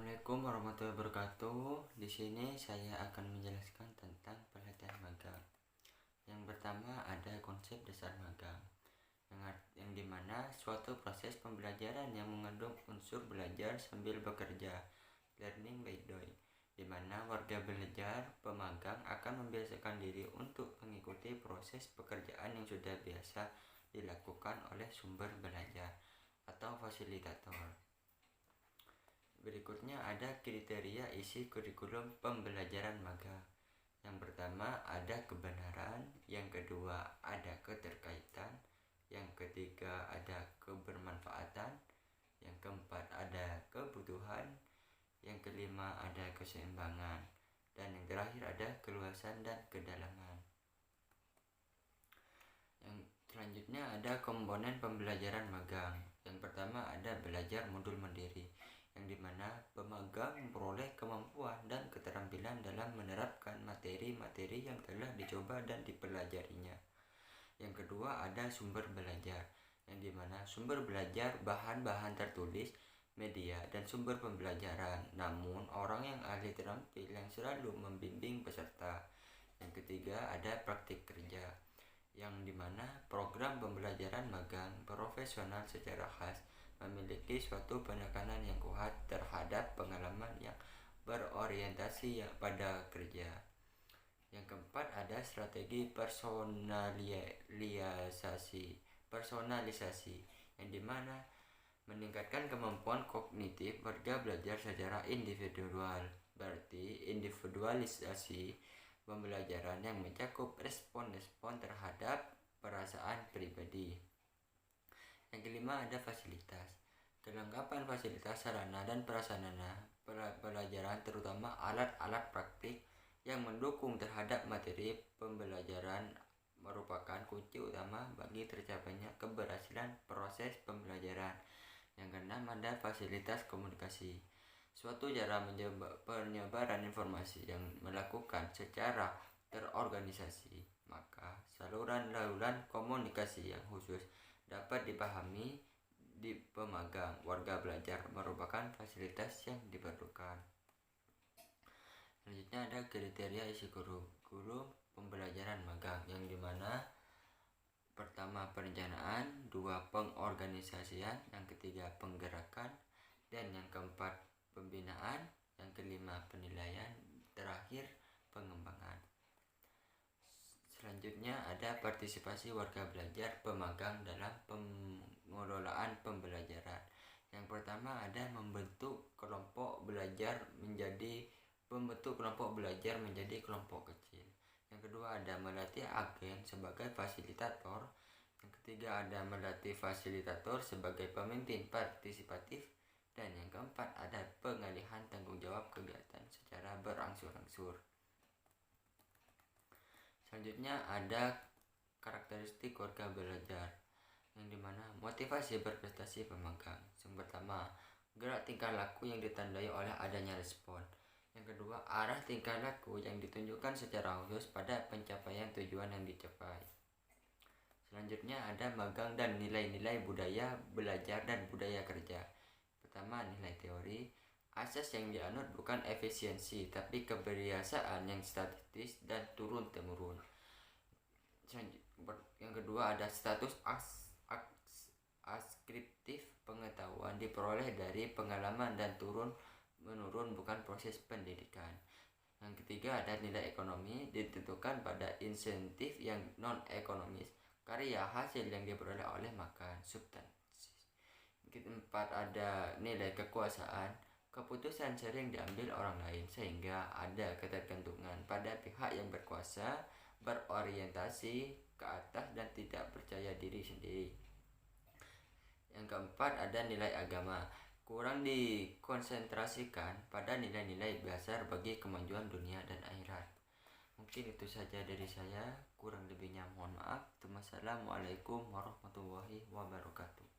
Assalamualaikum warahmatullahi wabarakatuh. Di sini saya akan menjelaskan tentang pelatihan magang. Yang pertama ada konsep dasar magang, yang dimana suatu proses pembelajaran yang mengandung unsur belajar sambil bekerja, learning by doing, dimana warga belajar pemagang akan membiasakan diri untuk mengikuti proses pekerjaan yang sudah biasa dilakukan oleh sumber belajar atau fasilitator. Berikutnya ada kriteria isi kurikulum pembelajaran magang. Yang pertama ada kebenaran, yang kedua ada keterkaitan, yang ketiga ada kebermanfaatan, yang keempat ada kebutuhan, yang kelima ada keseimbangan, dan yang terakhir ada keluasan dan kedalaman. Yang selanjutnya ada komponen pembelajaran magang. Yang pertama ada belajar modul mandiri, yang dimana pemagang memperoleh kemampuan dan keterampilan dalam menerapkan materi-materi yang telah dicoba dan dipelajarinya. Yang kedua ada sumber belajar, yang dimana sumber belajar bahan-bahan tertulis, media, dan sumber pembelajaran, namun orang yang ahli terampil yang selalu membimbing peserta. Yang ketiga ada praktik kerja, yang dimana program pembelajaran magang profesional secara khas memiliki suatu penekanan yang kuat terhadap pengalaman yang berorientasi pada kerja. Yang keempat ada strategi personalisasi, yang dimana meningkatkan kemampuan kognitif warga belajar secara individual. Berarti individualisasi pembelajaran yang mencakup respon-respon terhadap perasaan pribadi. Yang kelima ada fasilitas, kelengkapan fasilitas sarana dan prasarana pelajaran, terutama alat-alat praktik yang mendukung terhadap materi pembelajaran merupakan kunci utama bagi tercapainya keberhasilan proses pembelajaran. Yang keenam ada fasilitas komunikasi, suatu cara penyebaran informasi yang melakukan secara terorganisasi, maka saluran-saluran komunikasi yang khusus dapat dipahami di pemagang warga belajar merupakan fasilitas yang diperlukan. Selanjutnya ada kriteria isi kurikulum pembelajaran magang, yang dimana pertama perencanaan, dua pengorganisasian, yang ketiga penggerakan, dan yang keempat pembinaan, yang kelima penilaian, terakhir pengembangan. Selanjutnya ada partisipasi warga belajar pemagang dalam pengelolaan pembelajaran. Yang pertama ada membentuk kelompok belajar menjadi kelompok kecil. Yang kedua ada melatih agen sebagai fasilitator. Yang ketiga ada melatih fasilitator sebagai pemimpin partisipatif. Dan yang keempat ada pengalihan tanggung jawab kegiatan secara berangsur-angsur. Selanjutnya ada karakteristik warga belajar, yang dimana motivasi berprestasi pemagang. Yang pertama, gerak tingkah laku yang ditandai oleh adanya respon. Yang kedua, arah tingkah laku yang ditunjukkan secara khusus pada pencapaian tujuan yang dicapai. Selanjutnya ada magang dan nilai-nilai budaya belajar dan budaya kerja. Pertama, nilai teori, asas yang dianut bukan efisiensi tapi kebiasaan yang statis dan turun-temurun. Yang kedua ada status askriptif, pengetahuan diperoleh dari pengalaman dan turun-menurun bukan proses pendidikan. Yang ketiga ada nilai ekonomi, ditentukan pada insentif yang non-ekonomis, karya hasil yang diperoleh oleh makan, substansi. Yang keempat ada nilai kekuasaan, keputusan sering diambil orang lain sehingga ada ketergantungan pada pihak yang berkuasa, berorientasi ke atas dan tidak percaya diri sendiri. Yang keempat ada nilai agama, kurang dikonsentrasikan pada nilai-nilai dasar bagi kemajuan dunia dan akhirat. Mungkin itu saja dari saya, kurang lebihnya mohon maaf. Wassalamualaikum warahmatullahi wabarakatuh.